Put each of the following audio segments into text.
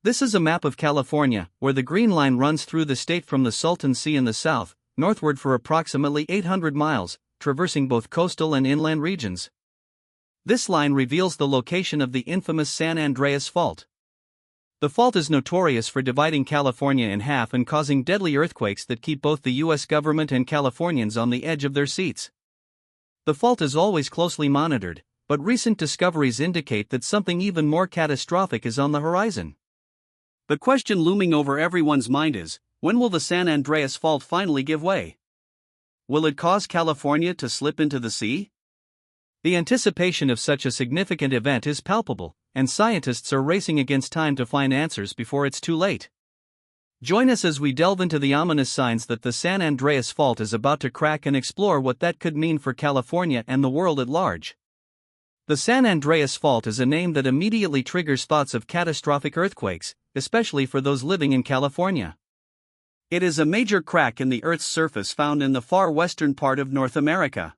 This is a map of California, where the green line runs through the state from the Salton Sea in the south, northward for approximately 800 miles, traversing both coastal and inland regions. This line reveals the location of the infamous San Andreas Fault. The fault is notorious for dividing California in half and causing deadly earthquakes that keep both the U.S. government and Californians on the edge of their seats. The fault is always closely monitored, but recent discoveries indicate that something even more catastrophic is on the horizon. The question looming over everyone's mind is, when will the San Andreas Fault finally give way? Will it cause California to slip into the sea? The anticipation of such a significant event is palpable, and scientists are racing against time to find answers before it's too late. Join us as we delve into the ominous signs that the San Andreas Fault is about to crack and explore what that could mean for California and the world at large. The San Andreas Fault is a name that immediately triggers thoughts of catastrophic earthquakes, especially for those living in California. It is a major crack in the Earth's surface found in the far western part of North America.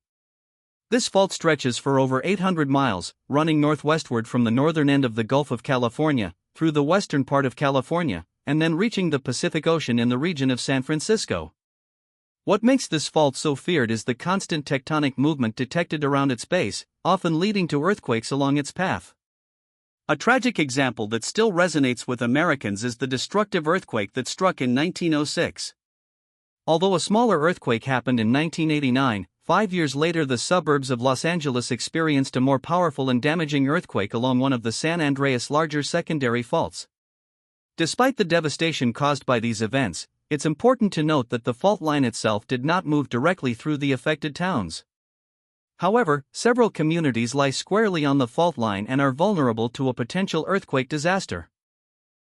This fault stretches for over 800 miles, running northwestward from the northern end of the Gulf of California, through the western part of California, and then reaching the Pacific Ocean in the region of San Francisco. What makes this fault so feared is the constant tectonic movement detected around its base, often leading to earthquakes along its path. A tragic example that still resonates with Americans is the destructive earthquake that struck in 1906. Although a smaller earthquake happened in 1989, 5 years later the suburbs of Los Angeles experienced a more powerful and damaging earthquake along one of the San Andreas' larger secondary faults. Despite the devastation caused by these events, it's important to note that the fault line itself did not move directly through the affected towns. However, several communities lie squarely on the fault line and are vulnerable to a potential earthquake disaster.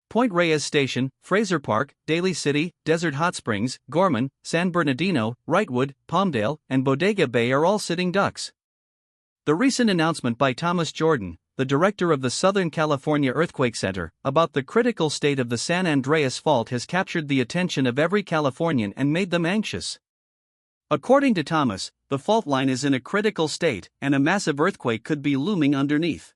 Point Reyes Station, Fraser Park, Daly City, Desert Hot Springs, Gorman, San Bernardino, Wrightwood, Palmdale, and Bodega Bay are all sitting ducks. The recent announcement by Thomas Jordan, the director of the Southern California Earthquake Center, about the critical state of the San Andreas Fault has captured the attention of every Californian and made them anxious. According to Thomas, the fault line is in a critical state, and a massive earthquake could be looming underneath.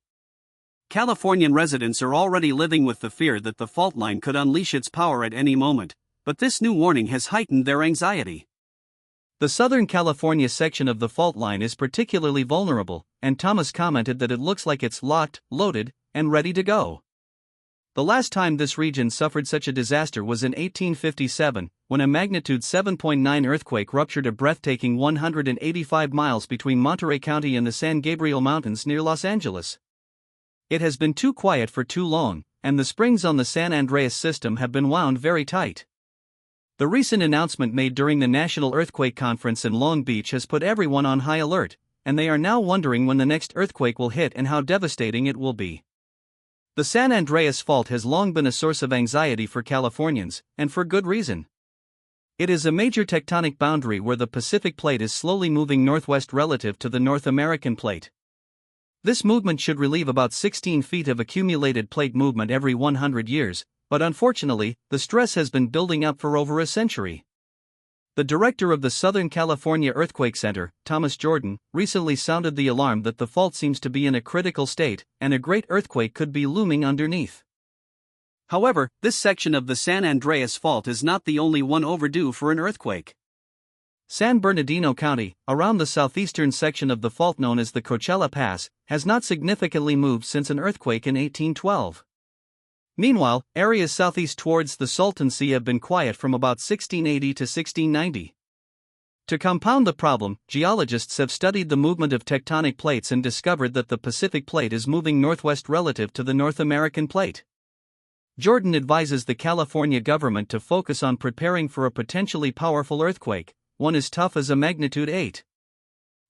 Californian residents are already living with the fear that the fault line could unleash its power at any moment, but this new warning has heightened their anxiety. The Southern California section of the fault line is particularly vulnerable, and Thomas commented that it looks like it's locked, loaded, and ready to go. The last time this region suffered such a disaster was in 1857, when a magnitude 7.9 earthquake ruptured a breathtaking 185 miles between Monterey County and the San Gabriel Mountains near Los Angeles. It has been too quiet for too long, and the springs on the San Andreas system have been wound very tight. The recent announcement made during the National Earthquake Conference in Long Beach has put everyone on high alert, and they are now wondering when the next earthquake will hit and how devastating it will be. The San Andreas Fault has long been a source of anxiety for Californians, and for good reason. It is a major tectonic boundary where the Pacific Plate is slowly moving northwest relative to the North American Plate. This movement should relieve about 16 feet of accumulated plate movement every 100 years, but unfortunately, the stress has been building up for over a century. The director of the Southern California Earthquake Center, Thomas Jordan, recently sounded the alarm that the fault seems to be in a critical state, and a great earthquake could be looming underneath. However, this section of the San Andreas Fault is not the only one overdue for an earthquake. San Bernardino County, around the southeastern section of the fault known as the Coachella Pass, has not significantly moved since an earthquake in 1812. Meanwhile, areas southeast towards the Salton Sea have been quiet from about 1680 to 1690. To compound the problem, geologists have studied the movement of tectonic plates and discovered that the Pacific Plate is moving northwest relative to the North American Plate. Jordan advises the California government to focus on preparing for a potentially powerful earthquake, one as tough as a magnitude 8.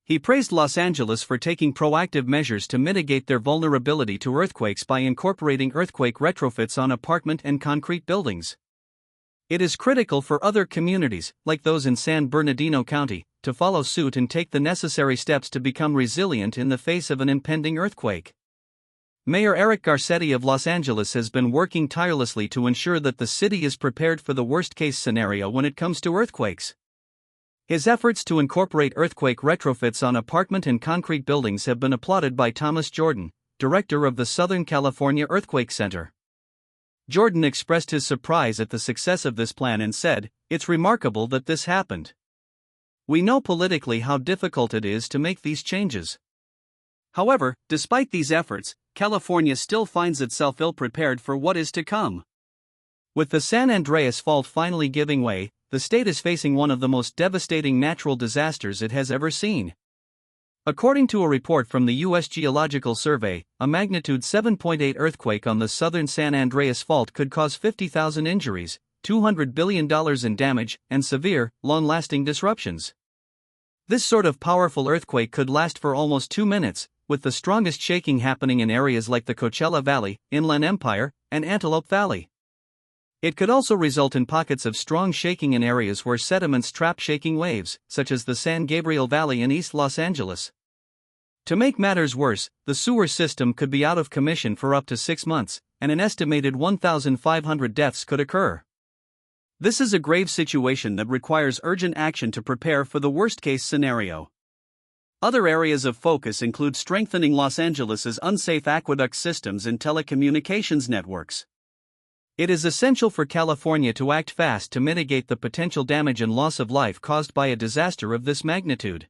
He praised Los Angeles for taking proactive measures to mitigate their vulnerability to earthquakes by incorporating earthquake retrofits on apartment and concrete buildings. It is critical for other communities, like those in San Bernardino County, to follow suit and take the necessary steps to become resilient in the face of an impending earthquake. Mayor Eric Garcetti of Los Angeles has been working tirelessly to ensure that the city is prepared for the worst-case scenario when it comes to earthquakes. His efforts to incorporate earthquake retrofits on apartment and concrete buildings have been applauded by Thomas Jordan, director of the Southern California Earthquake Center. Jordan expressed his surprise at the success of this plan and said, "It's remarkable that this happened. We know politically how difficult it is to make these changes." However, despite these efforts, California still finds itself ill-prepared for what is to come. With the San Andreas Fault finally giving way, the state is facing one of the most devastating natural disasters it has ever seen. According to a report from the U.S. Geological Survey, a magnitude 7.8 earthquake on the southern San Andreas Fault could cause 50,000 injuries, $200 billion in damage, and severe, long-lasting disruptions. This sort of powerful earthquake could last for almost 2 minutes, with the strongest shaking happening in areas like the Coachella Valley, Inland Empire, and Antelope Valley. It could also result in pockets of strong shaking in areas where sediments trap shaking waves, such as the San Gabriel Valley in East Los Angeles. To make matters worse, the sewer system could be out of commission for up to 6 months, and an estimated 1,500 deaths could occur. This is a grave situation that requires urgent action to prepare for the worst-case scenario. Other areas of focus include strengthening Los Angeles's unsafe aqueduct systems and telecommunications networks. It is essential for California to act fast to mitigate the potential damage and loss of life caused by a disaster of this magnitude.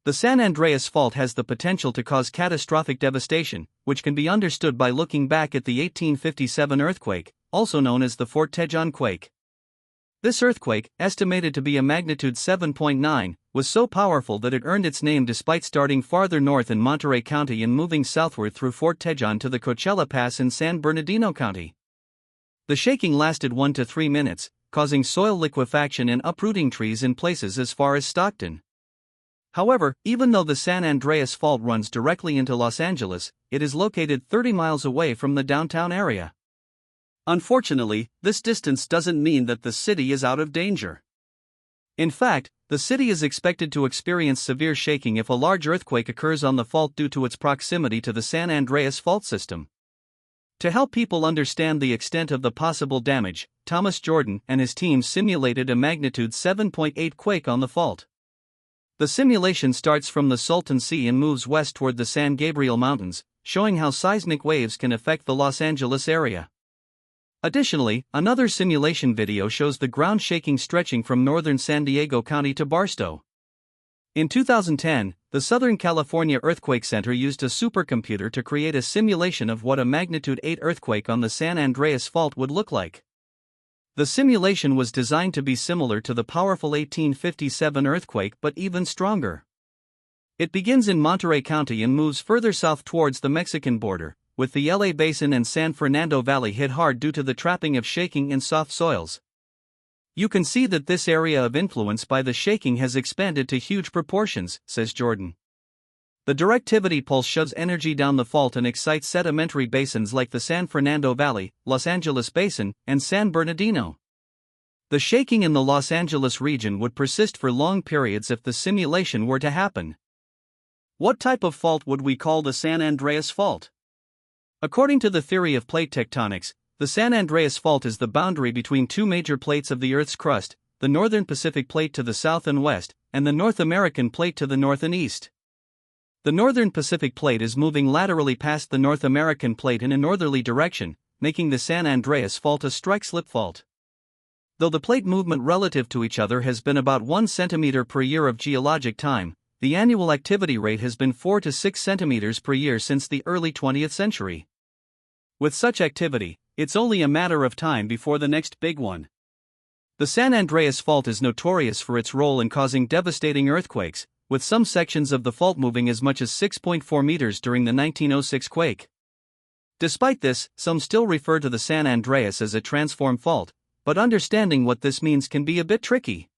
The San Andreas Fault has the potential to cause catastrophic devastation, which can be understood by looking back at the 1857 earthquake, also known as the Fort Tejon quake. This earthquake, estimated to be a magnitude 7.9, was so powerful that it earned its name despite starting farther north in Monterey County and moving southward through Fort Tejon to the Coachella Pass in San Bernardino County. The shaking lasted 1 to 3 minutes, causing soil liquefaction and uprooting trees in places as far as Stockton. However, even though the San Andreas Fault runs directly into Los Angeles, it is located 30 miles away from the downtown area. Unfortunately, this distance doesn't mean that the city is out of danger. In fact, the city is expected to experience severe shaking if a large earthquake occurs on the fault due to its proximity to the San Andreas Fault system. To help people understand the extent of the possible damage, Thomas Jordan and his team simulated a magnitude 7.8 quake on the fault. The simulation starts from the Salton Sea and moves west toward the San Gabriel Mountains, showing how seismic waves can affect the Los Angeles area. Additionally, another simulation video shows the ground shaking stretching from northern San Diego County to Barstow. In 2010, the Southern California Earthquake Center used a supercomputer to create a simulation of what a magnitude 8 earthquake on the San Andreas Fault would look like. The simulation was designed to be similar to the powerful 1857 earthquake but even stronger. It begins in Monterey County and moves further south towards the Mexican border, with the LA Basin and San Fernando Valley hit hard due to the trapping of shaking in soft soils. You can see that this area of influence by the shaking has expanded to huge proportions, says Jordan. The directivity pulse shoves energy down the fault and excites sedimentary basins like the San Fernando Valley, Los Angeles Basin, and San Bernardino. The shaking in the Los Angeles region would persist for long periods if the simulation were to happen. What type of fault would we call the San Andreas Fault? According to the theory of plate tectonics, the San Andreas Fault is the boundary between two major plates of the Earth's crust, the Northern Pacific Plate to the south and west, and the North American Plate to the north and east. The Northern Pacific Plate is moving laterally past the North American Plate in a northerly direction, making the San Andreas Fault a strike-slip fault. Though the plate movement relative to each other has been about 1 centimeter per year of geologic time, the annual activity rate has been 4 to 6 centimeters per year since the early 20th century. With such activity, it's only a matter of time before the next big one. The San Andreas Fault is notorious for its role in causing devastating earthquakes, with some sections of the fault moving as much as 6.4 meters during the 1906 quake. Despite this, some still refer to the San Andreas as a transform fault, but understanding what this means can be a bit tricky.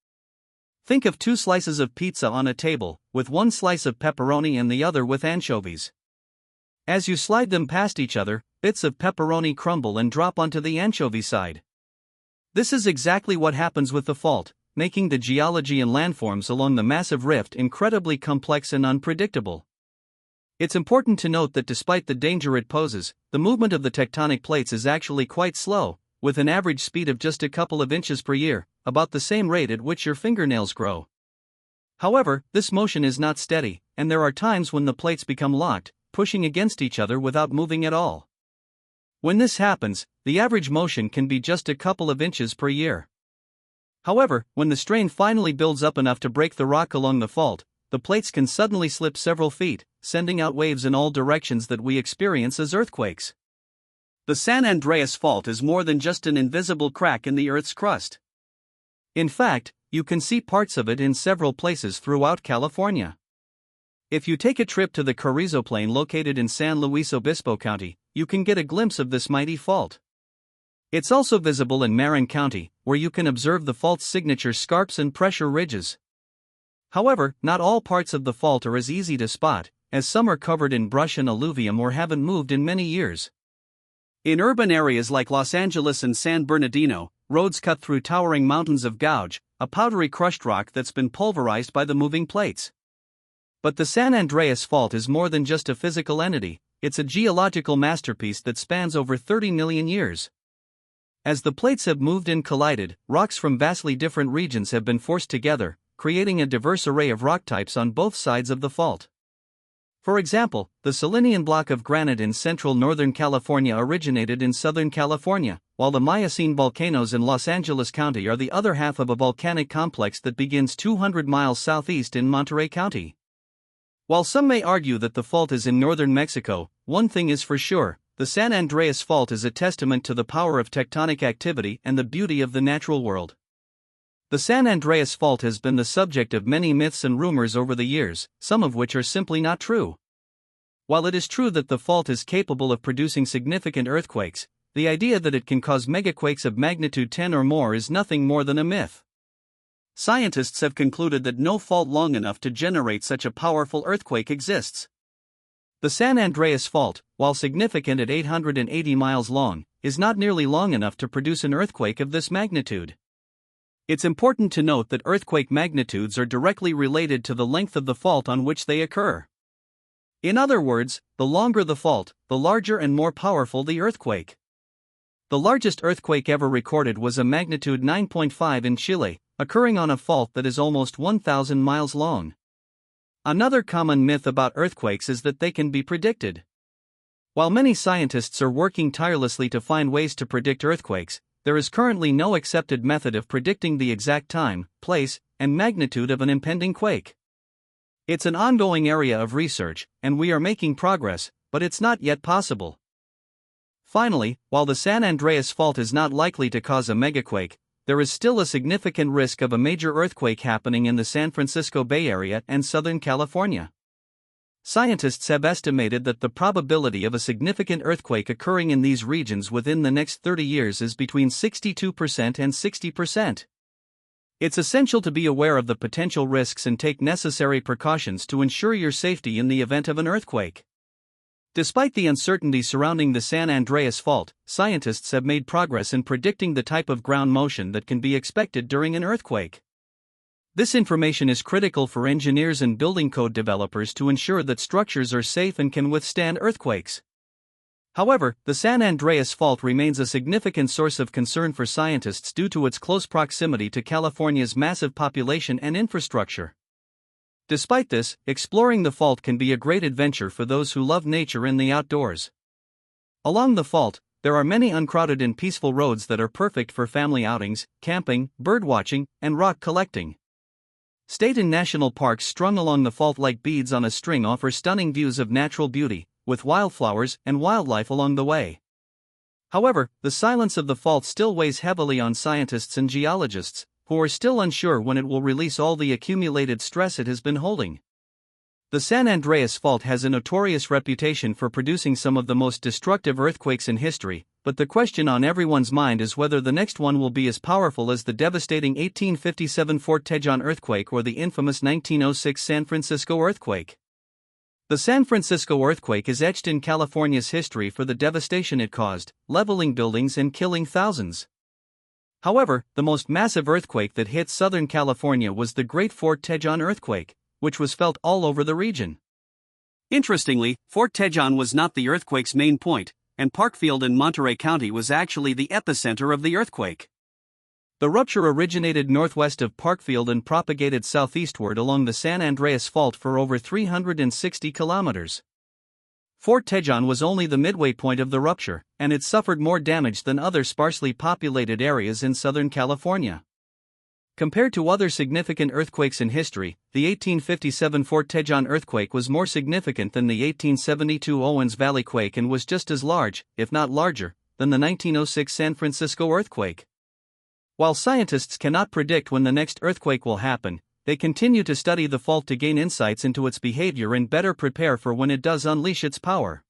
Think of 2 slices of pizza on a table, with one slice of pepperoni and the other with anchovies. As you slide them past each other, bits of pepperoni crumble and drop onto the anchovy side. This is exactly what happens with the fault, making the geology and landforms along the massive rift incredibly complex and unpredictable. It's important to note that despite the danger it poses, the movement of the tectonic plates is actually quite slow, with an average speed of just a couple of inches per year, about the same rate at which your fingernails grow. However, this motion is not steady, and there are times when the plates become locked, pushing against each other without moving at all. When this happens, the average motion can be just a couple of inches per year. However, when the strain finally builds up enough to break the rock along the fault, the plates can suddenly slip several feet, sending out waves in all directions that we experience as earthquakes. The San Andreas Fault is more than just an invisible crack in the Earth's crust. In fact, you can see parts of it in several places throughout California. If you take a trip to the Carrizo Plain located in San Luis Obispo County, you can get a glimpse of this mighty fault. It's also visible in Marin County, where you can observe the fault's signature scarps and pressure ridges. However, not all parts of the fault are as easy to spot, as some are covered in brush and alluvium or haven't moved in many years. In urban areas like Los Angeles and San Bernardino, roads cut through towering mountains of gouge, a powdery crushed rock that's been pulverized by the moving plates. But the San Andreas Fault is more than just a physical entity, it's a geological masterpiece that spans over 30 million years. As the plates have moved and collided, rocks from vastly different regions have been forced together, creating a diverse array of rock types on both sides of the fault. For example, the Salinian block of granite in central northern California originated in southern California, while the Miocene volcanoes in Los Angeles County are the other half of a volcanic complex that begins 200 miles southeast in Monterey County. While some may argue that the fault is in northern Mexico, one thing is for sure: the San Andreas Fault is a testament to the power of tectonic activity and the beauty of the natural world. The San Andreas Fault has been the subject of many myths and rumors over the years, some of which are simply not true. While it is true that the fault is capable of producing significant earthquakes, the idea that it can cause megaquakes of magnitude 10 or more is nothing more than a myth. Scientists have concluded that no fault long enough to generate such a powerful earthquake exists. The San Andreas Fault, while significant at 880 miles long, is not nearly long enough to produce an earthquake of this magnitude. It's important to note that earthquake magnitudes are directly related to the length of the fault on which they occur. In other words, the longer the fault, the larger and more powerful the earthquake. The largest earthquake ever recorded was a magnitude 9.5 in Chile, occurring on a fault that is almost 1,000 miles long. Another common myth about earthquakes is that they can be predicted. While many scientists are working tirelessly to find ways to predict earthquakes, there is currently no accepted method of predicting the exact time, place, and magnitude of an impending quake. It's an ongoing area of research, and we are making progress, but it's not yet possible. Finally, while the San Andreas Fault is not likely to cause a megaquake, there is still a significant risk of a major earthquake happening in the San Francisco Bay Area and Southern California. Scientists have estimated that the probability of a significant earthquake occurring in these regions within the next 30 years is between 62% and 60%. It's essential to be aware of the potential risks and take necessary precautions to ensure your safety in the event of an earthquake. Despite the uncertainty surrounding the San Andreas Fault, scientists have made progress in predicting the type of ground motion that can be expected during an earthquake. This information is critical for engineers and building code developers to ensure that structures are safe and can withstand earthquakes. However, the San Andreas Fault remains a significant source of concern for scientists due to its close proximity to California's massive population and infrastructure. Despite this, exploring the fault can be a great adventure for those who love nature and the outdoors. Along the fault, there are many uncrowded and peaceful roads that are perfect for family outings, camping, birdwatching, and rock collecting. State and national parks strung along the fault like beads on a string offer stunning views of natural beauty, with wildflowers and wildlife along the way. However, the silence of the fault still weighs heavily on scientists and geologists, who are still unsure when it will release all the accumulated stress it has been holding. The San Andreas Fault has a notorious reputation for producing some of the most destructive earthquakes in history, but the question on everyone's mind is whether the next one will be as powerful as the devastating 1857 Fort Tejon earthquake or the infamous 1906 San Francisco earthquake. The San Francisco earthquake is etched in California's history for the devastation it caused, leveling buildings and killing thousands. However, the most massive earthquake that hit Southern California was the Great Fort Tejon earthquake, which was felt all over the region. Interestingly, Fort Tejon was not the earthquake's main point, and Parkfield in Monterey County was actually the epicenter of the earthquake. The rupture originated northwest of Parkfield and propagated southeastward along the San Andreas Fault for over 360 kilometers. Fort Tejon was only the midway point of the rupture, and it suffered more damage than other sparsely populated areas in Southern California. Compared to other significant earthquakes in history, the 1857 Fort Tejon earthquake was more significant than the 1872 Owens Valley quake and was just as large, if not larger, than the 1906 San Francisco earthquake. While scientists cannot predict when the next earthquake will happen, they continue to study the fault to gain insights into its behavior and better prepare for when it does unleash its power.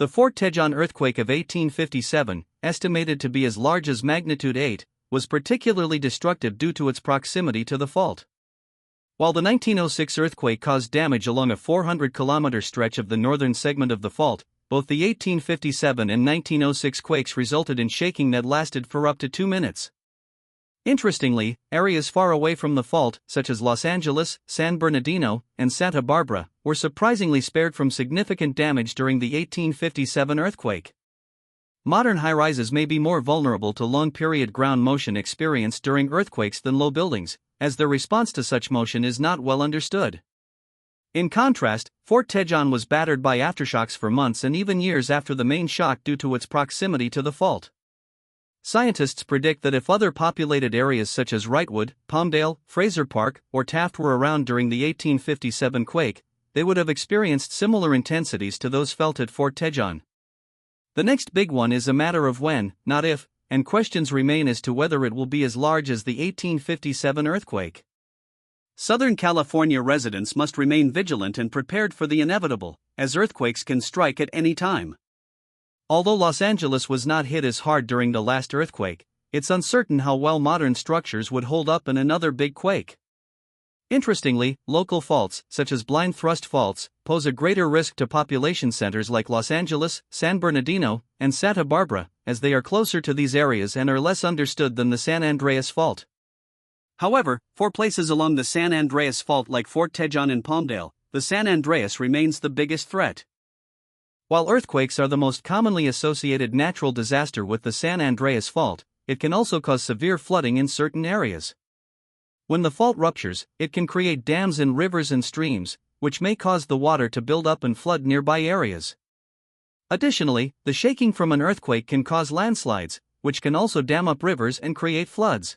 The Fort Tejon earthquake of 1857, estimated to be as large as magnitude 8, was particularly destructive due to its proximity to the fault. While the 1906 earthquake caused damage along a 400-kilometer stretch of the northern segment of the fault, both the 1857 and 1906 quakes resulted in shaking that lasted for up to 2 minutes. Interestingly, areas far away from the fault, such as Los Angeles, San Bernardino, and Santa Barbara, were surprisingly spared from significant damage during the 1857 earthquake. Modern high-rises may be more vulnerable to long-period ground motion experienced during earthquakes than low buildings, as their response to such motion is not well understood. In contrast, Fort Tejon was battered by aftershocks for months and even years after the main shock due to its proximity to the fault. Scientists predict that if other populated areas such as Wrightwood, Palmdale, Fraser Park, or Taft were around during the 1857 quake, they would have experienced similar intensities to those felt at Fort Tejon. The next big one is a matter of when, not if, and questions remain as to whether it will be as large as the 1857 earthquake. Southern California residents must remain vigilant and prepared for the inevitable, as earthquakes can strike at any time. Although Los Angeles was not hit as hard during the last earthquake, it's uncertain how well modern structures would hold up in another big quake. Interestingly, local faults, such as blind thrust faults, pose a greater risk to population centers like Los Angeles, San Bernardino, and Santa Barbara, as they are closer to these areas and are less understood than the San Andreas Fault. However, for places along the San Andreas Fault like Fort Tejon and Palmdale, the San Andreas remains the biggest threat. While earthquakes are the most commonly associated natural disaster with the San Andreas Fault, it can also cause severe flooding in certain areas. When the fault ruptures, it can create dams in rivers and streams, which may cause the water to build up and flood nearby areas. Additionally, the shaking from an earthquake can cause landslides, which can also dam up rivers and create floods.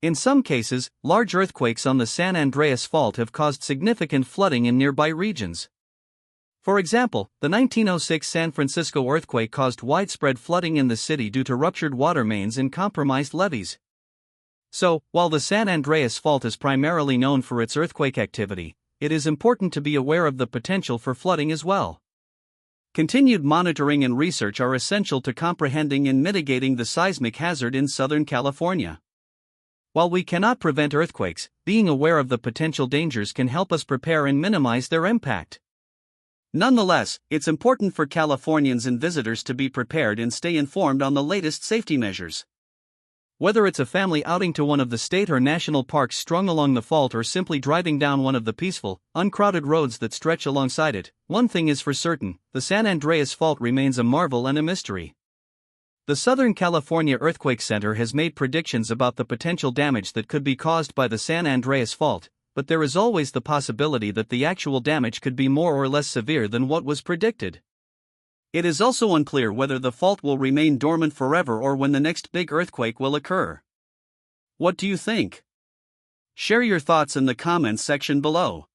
In some cases, large earthquakes on the San Andreas Fault have caused significant flooding in nearby regions. For example, the 1906 San Francisco earthquake caused widespread flooding in the city due to ruptured water mains and compromised levees. So, while the San Andreas Fault is primarily known for its earthquake activity, it is important to be aware of the potential for flooding as well. Continued monitoring and research are essential to comprehending and mitigating the seismic hazard in Southern California. While we cannot prevent earthquakes, being aware of the potential dangers can help us prepare and minimize their impact. Nonetheless, it's important for Californians and visitors to be prepared and stay informed on the latest safety measures. Whether it's a family outing to one of the state or national parks strung along the fault or simply driving down one of the peaceful, uncrowded roads that stretch alongside it, one thing is for certain: the San Andreas Fault remains a marvel and a mystery. The Southern California Earthquake Center has made predictions about the potential damage that could be caused by the San Andreas Fault, but there is always the possibility that the actual damage could be more or less severe than what was predicted. It is also unclear whether the fault will remain dormant forever or when the next big earthquake will occur. What do you think? Share your thoughts in the comments section below.